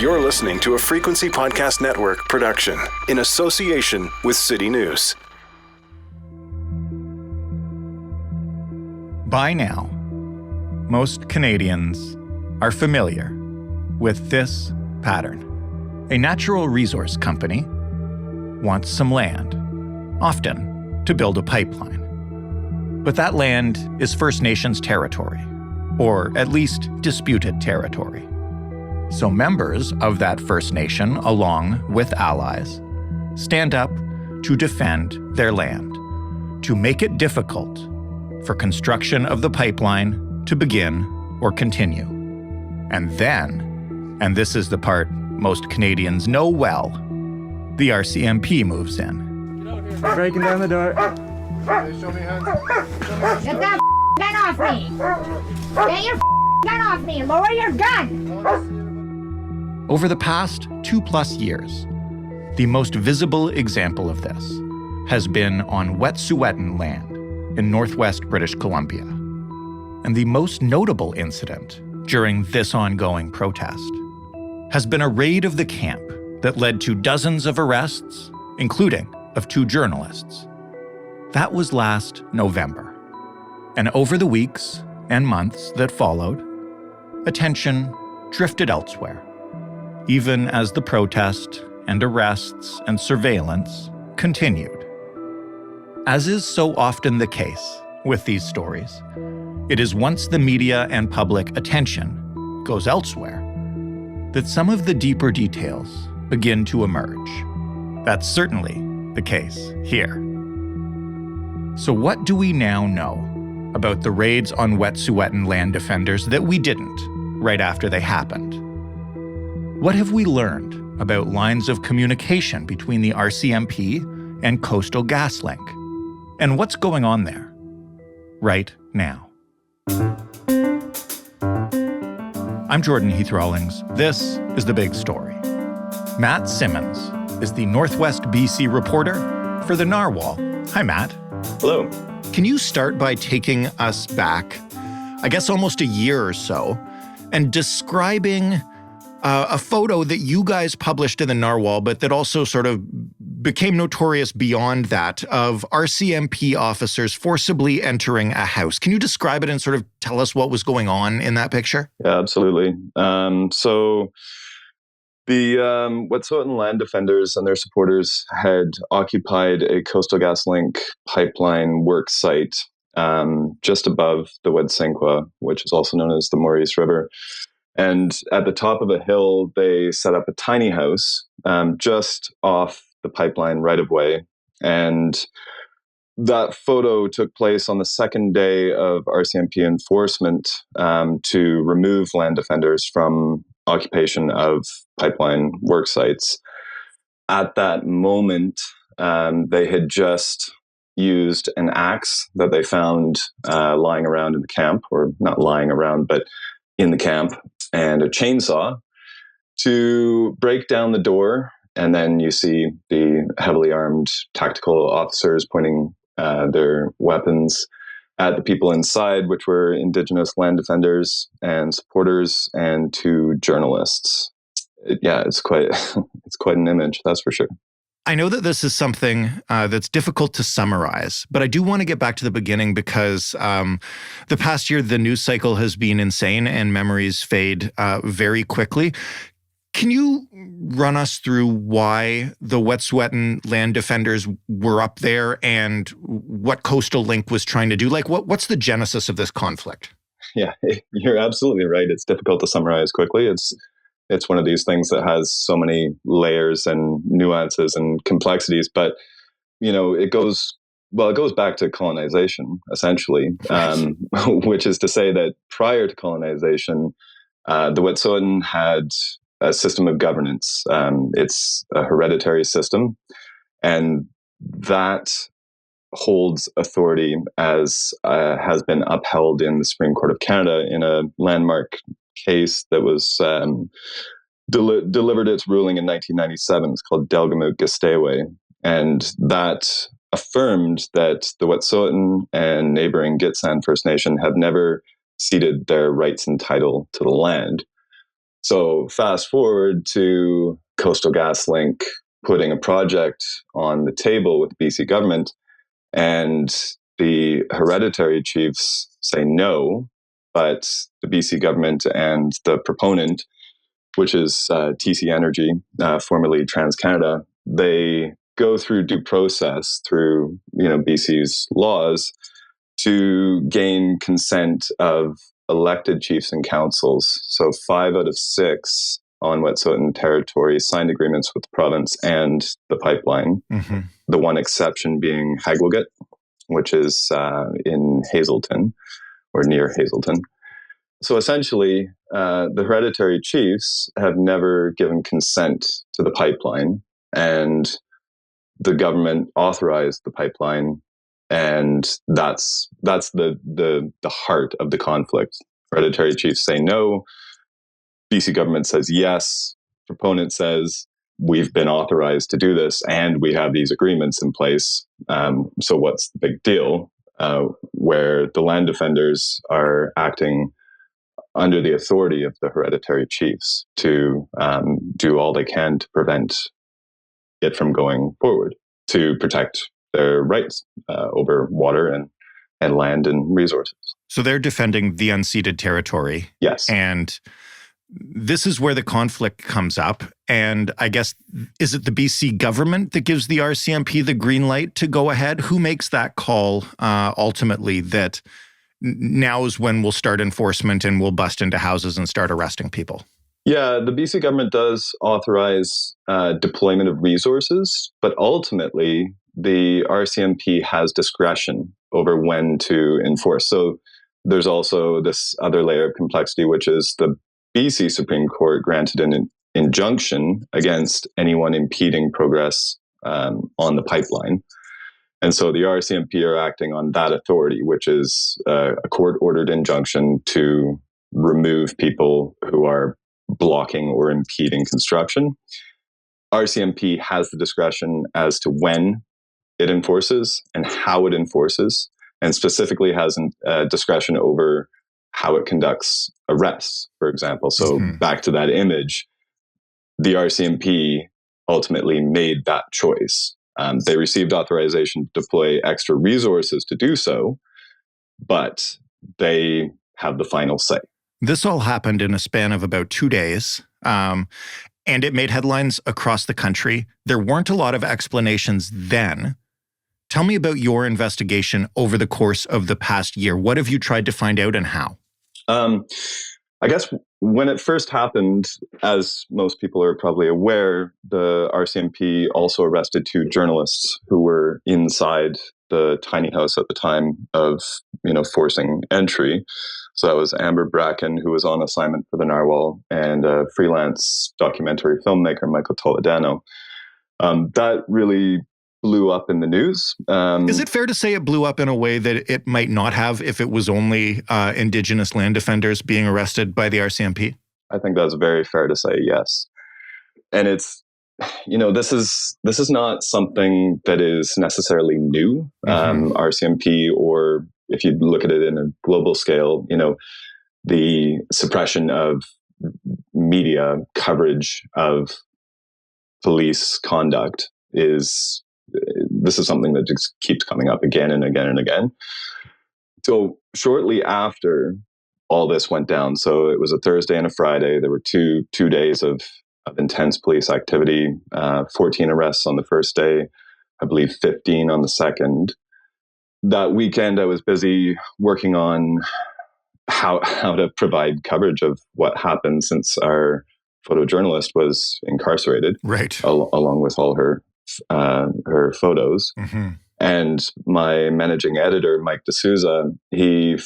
You're listening to a Frequency Podcast Network production in association with CityNews. By now, most Canadians are familiar with this pattern. A natural resource company wants some land, often to build a pipeline. But that land is First Nations territory, or at least disputed territory. So members of that First Nation, along with allies, stand up to defend their land, to make it difficult for construction of the pipeline to begin or continue. And then, and this is the part most Canadians know well, the RCMP moves in. Breaking down the door. Show me hands. Get that gun off me! Get your gun off me! Lower your gun! Over the past 2+ years, the most visible example of this has been on Wet'suwet'en land in northwest British Columbia. And the most notable incident during this ongoing protest has been a raid of the camp that led to dozens of arrests, including of 2 journalists. That was last November. And over the weeks and months that followed, attention drifted elsewhere, even as the protest and arrests and surveillance continued. As is so often the case with these stories, it is once the media and public attention goes elsewhere that some of the deeper details begin to emerge. That's certainly the case here. So what do we now know about the raids on Wet'suwet'en land defenders that we didn't right after they happened? What have we learned about lines of communication between the RCMP and Coastal GasLink? And what's going on there right now? I'm Jordan Heath Rawlings. This is The Big Story. Matt Simmons is the Northwest BC reporter for the Narwhal. Hi, Matt. Hello. Can you start by taking us back, I guess almost a year or so, and describing a photo that you guys published in the Narwhal, but that also sort of became notorious beyond that, of RCMP officers forcibly entering a house. Can you describe it and sort of tell us what was going on in that picture? Yeah, absolutely. So the Wet'suwet'en land defenders and their supporters had occupied a Coastal GasLink pipeline work site just above the Wet'suwet'en, which is also known as the Maurice River. And at the top of a hill, they set up a tiny house just off the pipeline right of way. And that photo took place on the second day of RCMP enforcement to remove land defenders from occupation of pipeline work sites. At that moment, they had just used an axe that they found lying around in the camp, or not lying around, but in the camp, and a chainsaw to break down the door. And then you see the heavily armed tactical officers pointing their weapons at the people inside, which were Indigenous land defenders and supporters and 2 journalists. It's quite an image, that's for sure. I know that this is something that's difficult to summarize, but I do want to get back to the beginning because the past year, the news cycle has been insane and memories fade very quickly. Can you run us through why the Wet'suwet'en land defenders were up there and what Coastal Link was trying to do? Like, what's the genesis of this conflict? Yeah, you're absolutely right. It's difficult to summarize quickly. It's one of these things that has so many layers and nuances and complexities, but it goes back to colonization, essentially, which is to say that prior to colonization, the Wet'suwet'en had a system of governance. It's a hereditary system, and that holds authority as has been upheld in the Supreme Court of Canada in a landmark case that was delivered its ruling in 1997. It's called Delgamuukw-Gisdaywa, and that affirmed that the Wet'suwet'en and neighboring Gitxsan First Nation have never ceded their rights and title to the land. So fast forward to Coastal GasLink putting a project on the table with the BC government, and the hereditary chiefs say no, but the BC government and the proponent, which is TC Energy, formerly TransCanada, they go through due process through BC's laws to gain consent of elected chiefs and councils. So 5 out of 6 on Wet'suwet'en territory signed agreements with the province and the pipeline. Mm-hmm. The one exception being Hagwilget, which is in Hazelton or near Hazelton. So essentially, the hereditary chiefs have never given consent to the pipeline, and the government authorized the pipeline, and that's the heart of the conflict. Hereditary chiefs say no, BC government says yes, proponent says we've been authorized to do this, and we have these agreements in place. So what's the big deal? Where the land defenders are acting under the authority of the hereditary chiefs to do all they can to prevent it from going forward, to protect their rights over water and land and resources. So they're defending the unceded territory. Yes. And this is where the conflict comes up. And I guess, is it the BC government that gives the RCMP the green light to go ahead? Who makes that call ultimately that now is when we'll start enforcement and we'll bust into houses and start arresting people? Yeah, the BC government does authorize deployment of resources, but ultimately the RCMP has discretion over when to enforce. So there's also this other layer of complexity, which is the BC Supreme Court granted an injunction against anyone impeding progress on the pipeline. And so the RCMP are acting on that authority, which is a court-ordered injunction to remove people who are blocking or impeding construction. RCMP has the discretion as to when it enforces and how it enforces, and specifically has discretion over how it conducts arrests, for example. So back to that image, the RCMP ultimately made that choice. They received authorization to deploy extra resources to do so, but they have the final say. This all happened in a span of about 2 days, and it made headlines across the country. There weren't a lot of explanations then. Tell me about your investigation over the course of the past year. What have you tried to find out and how? I guess when it first happened, as most people are probably aware, the RCMP also arrested 2 journalists who were inside the tiny house at the time of, forcing entry. So that was Amber Bracken, who was on assignment for the Narwhal, and a freelance documentary filmmaker, Michael Toledano. That really blew up in the news. Is it fair to say it blew up in a way that it might not have if it was only Indigenous land defenders being arrested by the RCMP? I think that's very fair to say, yes. And it's, this is not something that is necessarily new. RCMP, or if you look at it in a global scale, the suppression of media coverage of police conduct is something that just keeps coming up again and again and again. So shortly after all this went down, so it was a Thursday and a Friday, there were two days of intense police activity, 14 arrests on the first day, I believe 15 on the second. That weekend, I was busy working on how to provide coverage of what happened, since our photojournalist was incarcerated, right, along with all her photos. And my managing editor, Mike D'Souza, he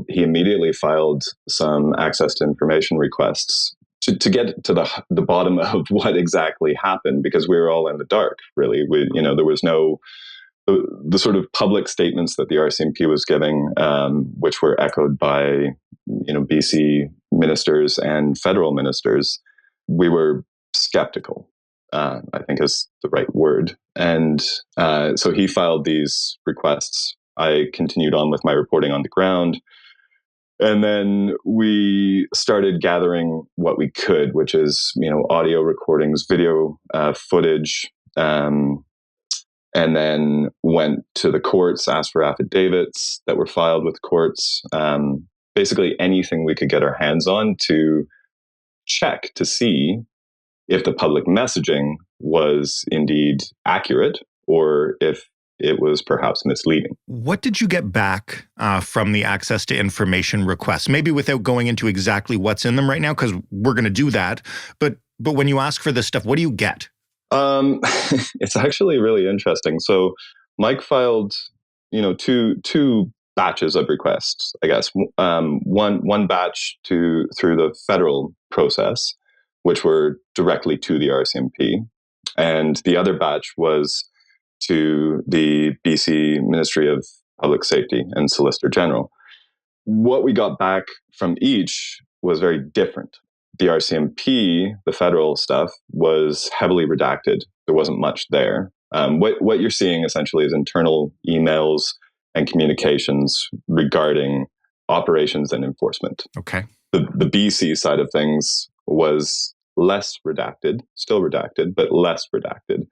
immediately filed some access to information requests to get to the bottom of what exactly happened, because we were all in the dark, really. There was no the sort of public statements that the RCMP was giving, which were echoed by BC ministers and federal ministers. We were skeptical, I think is the right word. And so he filed these requests. I continued on with my reporting on the ground. And then we started gathering what we could, which is, audio recordings, video footage, and then went to the courts, asked for affidavits that were filed with courts, basically anything we could get our hands on to check to see if the public messaging was indeed accurate or if it was perhaps misleading. What did you get back from the access to information requests? Maybe without going into exactly what's in them right now, because we're going to do that. But when you ask for this stuff, what do you get? It's actually really interesting. So Mike filed, two batches of requests, I guess. One batch through the federal process, which were directly to the RCMP, and the other batch was to the BC Ministry of Public Safety and Solicitor General. What we got back from each was very different. The RCMP, the federal stuff, was heavily redacted. There wasn't much there. What you're seeing essentially is internal emails and communications regarding operations and enforcement. Okay. The BC side of things was less redacted, still redacted, but less redacted.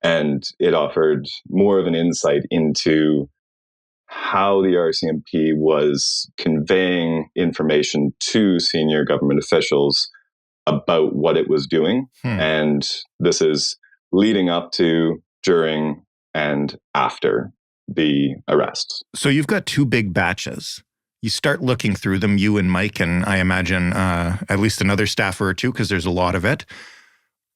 And it offered more of an insight into how the RCMP was conveying information to senior government officials about what it was doing. And this is leading up to, during, and after the arrests. So you've got two big batches. You start looking through them, you and Mike, and I imagine at least another staffer or two, because there's a lot of it.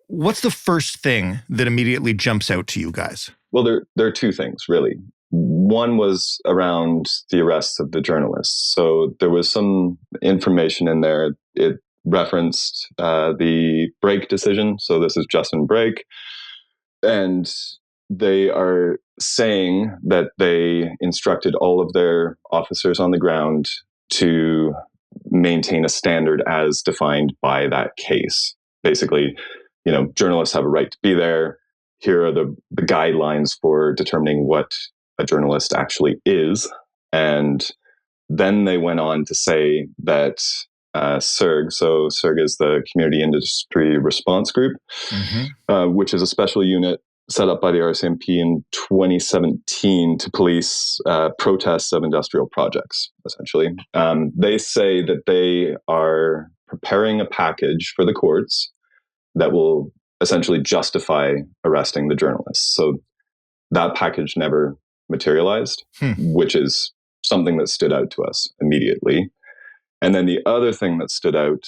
What's the first thing that immediately jumps out to you guys? Well, there are two things, really. One was around the arrests of the journalists. So there was some information in there. It referenced the Brake decision. So this is Justin Brake. And they are saying that they instructed all of their officers on the ground to maintain a standard as defined by that case. Basically, journalists have a right to be there. Here are the guidelines for determining what a journalist actually is. And then they went on to say that CIRG, so CIRG is the Community Industry Response Group, which is a special unit set up by the RCMP in 2017 to police protests of industrial projects, essentially. They say that they are preparing a package for the courts that will essentially justify arresting the journalists. So that package never materialized, which is something that stood out to us immediately. And then the other thing that stood out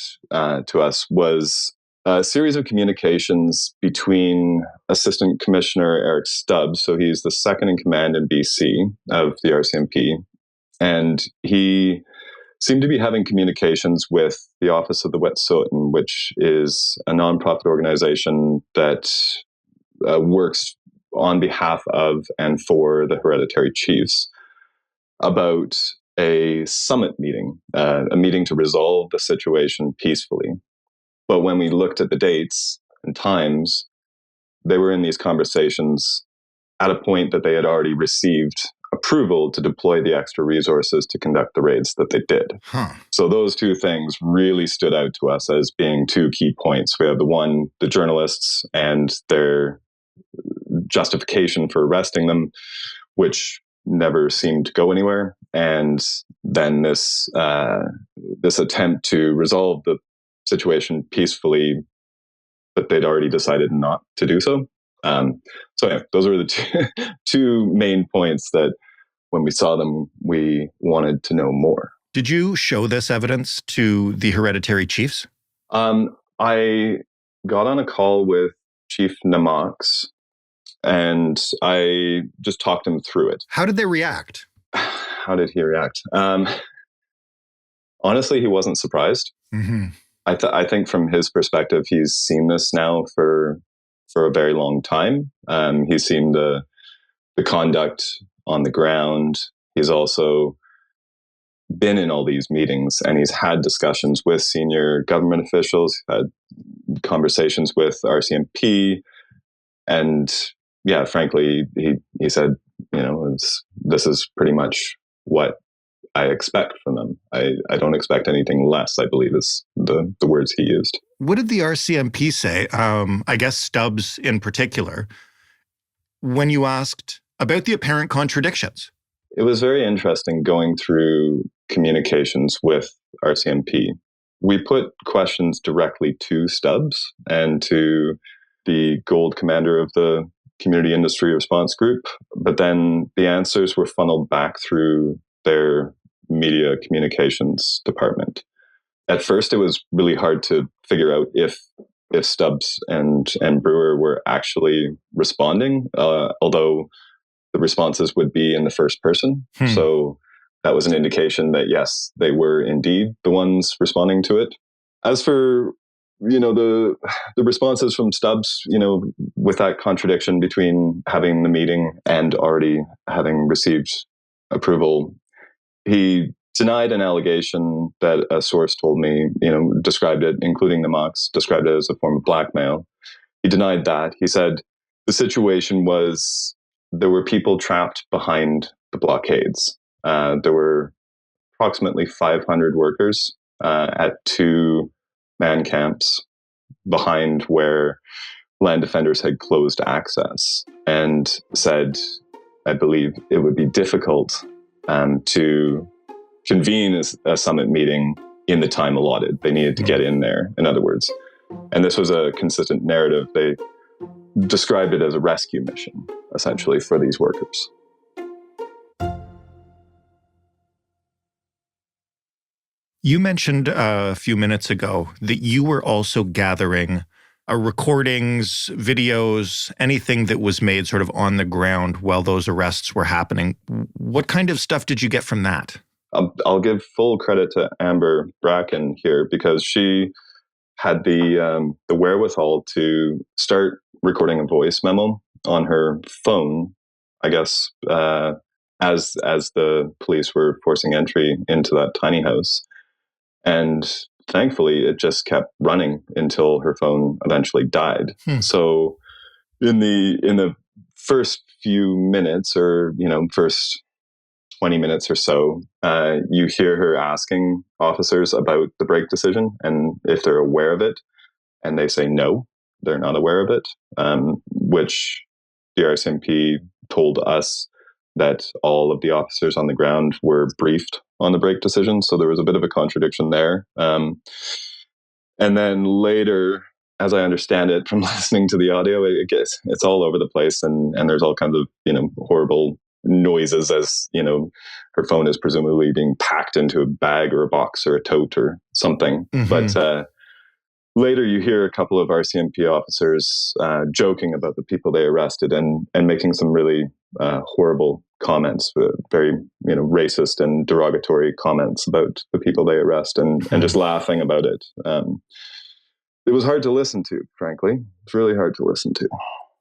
to us was a series of communications between Assistant Commissioner Eric Stubbs, so he's the second in command in BC of the RCMP, and he seemed to be having communications with the Office of the Wet'suwet'en, which is a nonprofit organization that works on behalf of and for the hereditary chiefs about a summit meeting, a meeting to resolve the situation peacefully. But when we looked at the dates and times, they were in these conversations at a point that they had already received approval to deploy the extra resources to conduct the raids that they did. So those two things really stood out to us as being two key points. We have the journalists and their justification for arresting them, which never seemed to go anywhere. And then this attempt to resolve the situation peacefully, but they'd already decided not to do so. So yeah, those were the two main points that when we saw them, we wanted to know more. Did you show this evidence to the hereditary chiefs? I got on a call with Chief Namax, and I just talked him through it. How did they react? How did he react? Honestly, he wasn't surprised. I think from his perspective, he's seen this now for a very long time. He's seen the conduct on the ground. He's also been in all these meetings, and he's had discussions with senior government officials, had conversations with RCMP, and frankly, he said, this is pretty much what I expect from them. I don't expect anything less, I believe is the words he used. What did the RCMP say, I guess Stubbs in particular, when you asked about the apparent contradictions? It was very interesting going through communications with RCMP. We put questions directly to Stubbs and to the gold commander of the community industry response group, but then the answers were funneled back through their media communications department. At first, it was really hard to figure out if Stubbs and Brewer were actually responding, although the responses would be in the first person. So that was an indication that, yes, they were indeed the ones responding to it. As for, the responses from Stubbs, with that contradiction between having the meeting and already having received approval, he denied an allegation that a source told me, described it, including the mocks, described it as a form of blackmail. He denied that. He said the situation was there were people trapped behind the blockades. There were approximately 500 workers at 2 man camps behind where land defenders had closed access, and said, I believe, it would be difficult to convene a summit meeting in the time allotted. They needed to get in there, in other words. And this was a consistent narrative. They described it as a rescue mission, essentially, for these workers. You mentioned a few minutes ago that you were also gathering recordings, videos, anything that was made sort of on the ground while those arrests were happening. What kind of stuff did you get from that? I'll give full credit to Amber Bracken here, because she had the wherewithal to start recording a voice memo on her phone, I guess, as the police were forcing entry into that tiny house. And thankfully, it just kept running until her phone eventually died. So in the first few minutes, or first 20 minutes or so, you hear her asking officers about the break decision and if they're aware of it. And they say no, they're not aware of it, which the RCMP told us that all of the officers on the ground were briefed on the break decision. So there was a bit of a contradiction there. And then later, as I understand it from listening to the audio, it's all over the place, and there's all kinds of horrible noises as her phone is presumably being packed into a bag or a box or a tote or something. But later you hear a couple of RCMP officers joking about the people they arrested and making some really horrible comments, very racist and derogatory comments about the people they arrest, and just laughing about it. It was hard to listen to, frankly. It's really hard to listen to.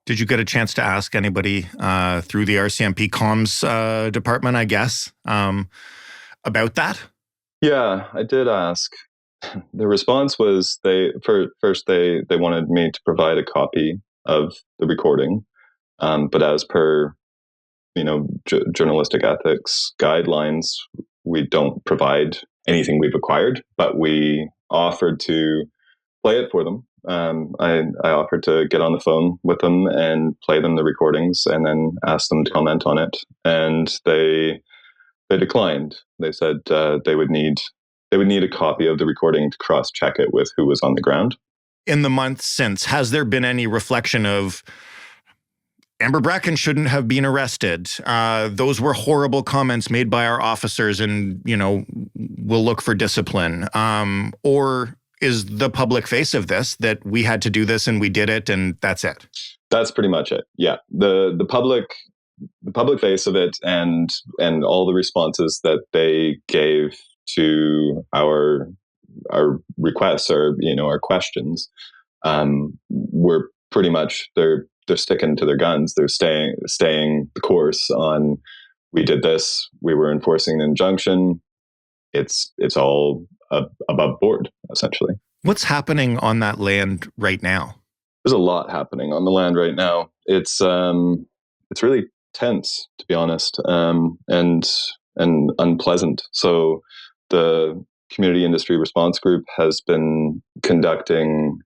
Did you get a chance to ask anybody through the RCMP comms department, I guess, about that? Yeah, I did ask. The response was they wanted me to provide a copy of the recording, but as per journalistic ethics guidelines, we don't provide anything we've acquired, but we offered to play it for them. I offered to get on the phone with them and play them the recordings, and then ask them to comment on it, and they declined. They said they would need a copy of the recording to cross-check it with who was on the ground. In the months since, has there been any reflection of Amber Bracken shouldn't have been arrested? Those were horrible comments made by our officers, and, we'll look for discipline. Or is the public face of this that we had to do this and we did it and that's it? That's pretty much it. Yeah. The public face of it, and all the responses that they gave to our requests, or our questions, were pretty much they're sticking to their guns. They're staying the course on, we did this, we were enforcing an injunction. It's all above board, essentially. What's happening on that land right now? There's a lot happening on the land right now. It's really tense, to be honest. And and unpleasant. So the Community Industry Response Group has been conducting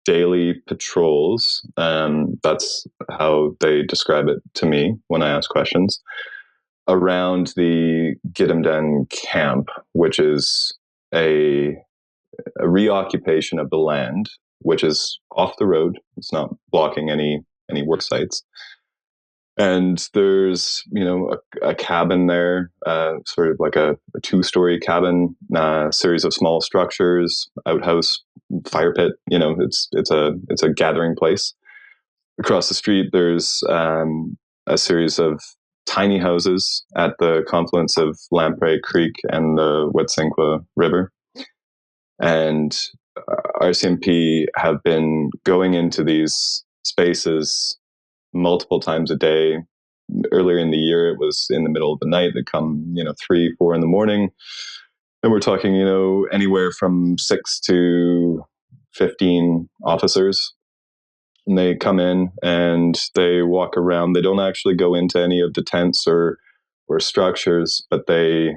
daily patrols. That's how they describe it to me when I ask questions, around the Gidimden camp, which is a reoccupation of the land, which is off the road. It's not blocking any work sites. And there's, a cabin there, sort of like a 2-story cabin, series of small structures, outhouse, fire pit. It's a gathering place. Across the street, there's a series of tiny houses at the confluence of Lamprey Creek and the Wet'suwet'en River. And RCMP have been going into these spaces multiple times a day. Earlier in the year, it was in the middle of the night. They come, 3, 4 in the morning. And we're talking, anywhere from 6 to 15 officers. And they come in and they walk around. They don't actually go into any of the tents or structures, but they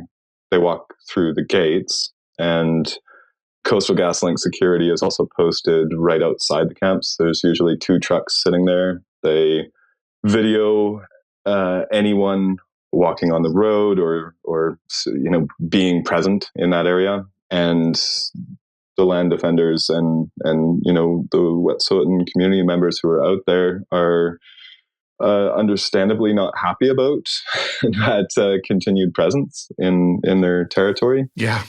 walk through the gates. And Coastal GasLink security is also posted right outside the camps. There's usually 2 trucks sitting there. They video anyone walking on the road or being present in that area. And the land defenders and the Wet'suwet'en community members who are out there are understandably not happy about that continued presence in their territory. Yeah.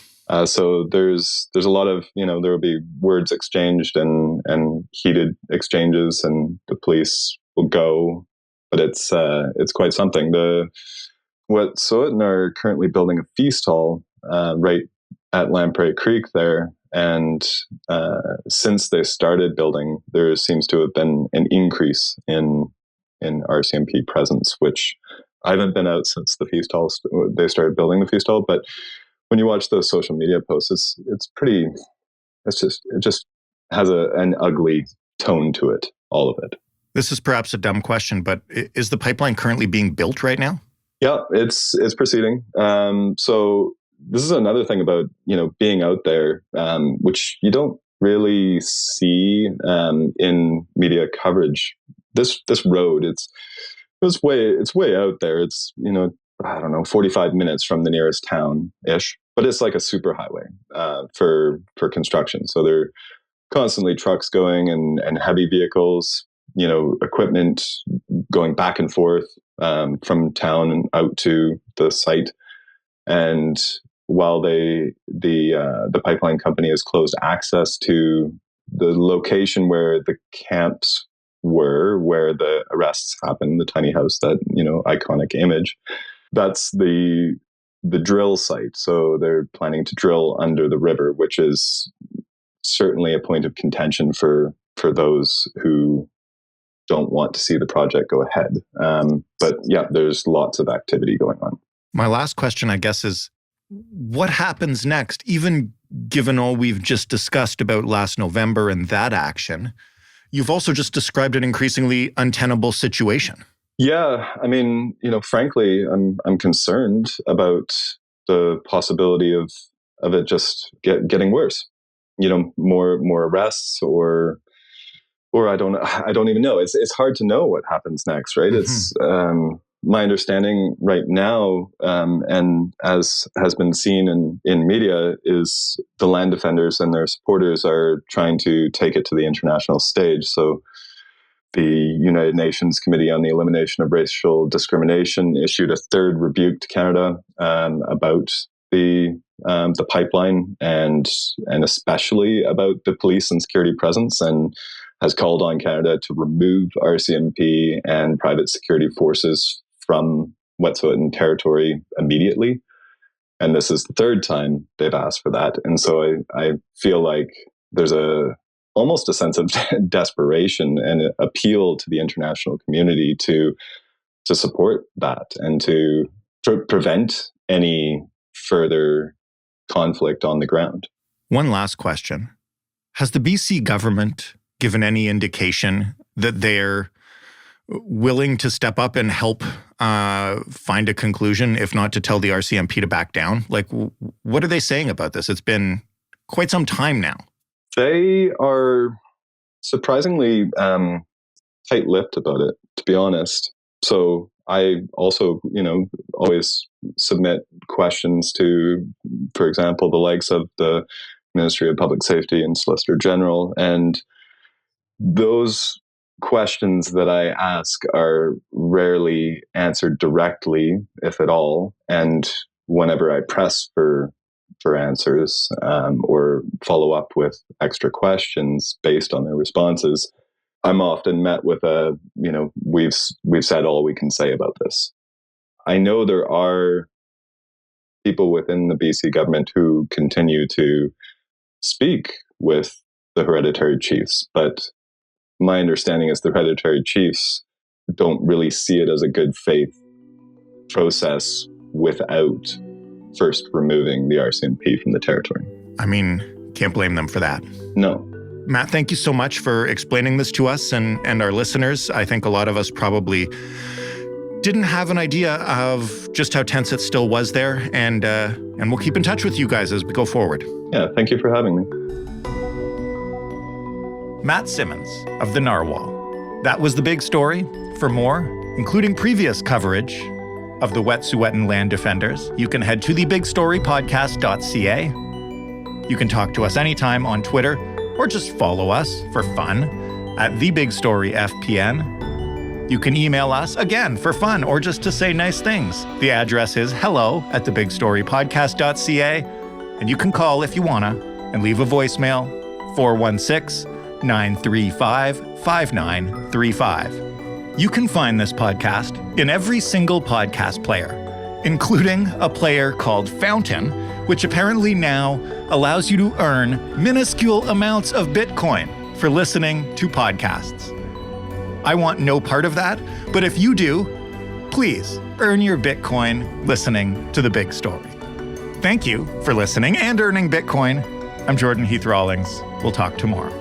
So there's a lot of, there will be words exchanged and heated exchanges, and the police will go, but it's quite something. The Wet'suwet'en are currently building a feast hall right at Lamprey Creek there. And since they started building, there seems to have been an increase in RCMP presence, which I haven't been out since the feast hall. They started building the feast hall, but when you watch those social media posts, it just has an ugly tone to it, all of it. This is perhaps a dumb question, but is the pipeline currently being built right now? Yeah, it's proceeding. So this is another thing about, being out there, which you don't really see in media coverage. This road, it's way out there. It's, I don't know, 45 minutes from the nearest town-ish, but it's like a super highway for construction. So there are constantly trucks going and heavy vehicles, equipment going back and forth from town and out to the site. And while the pipeline company has closed access to the location where the camps were, where the arrests happened, the tiny house, that iconic image, that's the drill site. So they're planning to drill under the river, which is certainly a point of contention for those who don't want to see the project go ahead. But yeah, there's lots of activity going on. My last question, I guess, is what happens next? Even given all we've just discussed about last November and that action, you've also just described an increasingly untenable situation. Yeah, I mean, frankly, I'm concerned about the possibility of it just getting worse. More arrests or I don't even know. It's hard to know what happens next, right? Mm-hmm. It's my understanding right now, and as has been seen in media, is the land defenders and their supporters are trying to take it to the international stage. So the United Nations Committee on the Elimination of Racial Discrimination issued a 3rd rebuke to Canada about the pipeline and especially about the police and security presence, and has called on Canada to remove RCMP and private security forces from Wet'suwet'en territory immediately. And this is the 3rd time they've asked for that. And so I feel like there's almost a sense of desperation and appeal to the international community to support that and to prevent any further conflict on the ground. One last question. Has the BC government given any indication that they're willing to step up and help find a conclusion, if not to tell the RCMP to back down? Like, what are they saying about this? It's been quite some time now. They are surprisingly tight-lipped about it, to be honest. So I also, always submit questions to, for example, the likes of the Ministry of Public Safety and Solicitor General. And those questions that I ask are rarely answered directly, if at all. And whenever I press for answers or follow up with extra questions based on their responses, I'm often met with we've said all we can say about this. I know there are people within the BC government who continue to speak with the hereditary chiefs, but my understanding is the hereditary chiefs don't really see it as a good faith process without first removing the RCMP from the territory. I mean, can't blame them for that. No. Matt, thank you so much for explaining this to us and our listeners. I think a lot of us probably didn't have an idea of just how tense it still was there, and we'll keep in touch with you guys as we go forward. Yeah, thank you for having me. Matt Simmons of the Narwhal. That was the big story. For more, including previous coverage of the Wet'suwet'en land defenders, you can head to thebigstorypodcast.ca. You can talk to us anytime on Twitter, or just follow us for fun at thebigstoryfpn. You can email us, again, for fun, or just to say nice things. The address is hello@thebigstorypodcast.ca, and you can call if you wanna and leave a voicemail, 416-935-5935. You can find this podcast in every single podcast player, including a player called Fountain, which apparently now allows you to earn minuscule amounts of Bitcoin for listening to podcasts. I want no part of that, but if you do, please earn your Bitcoin listening to The Big Story. Thank you for listening and earning Bitcoin. I'm Jordan Heath Rawlings. We'll talk tomorrow.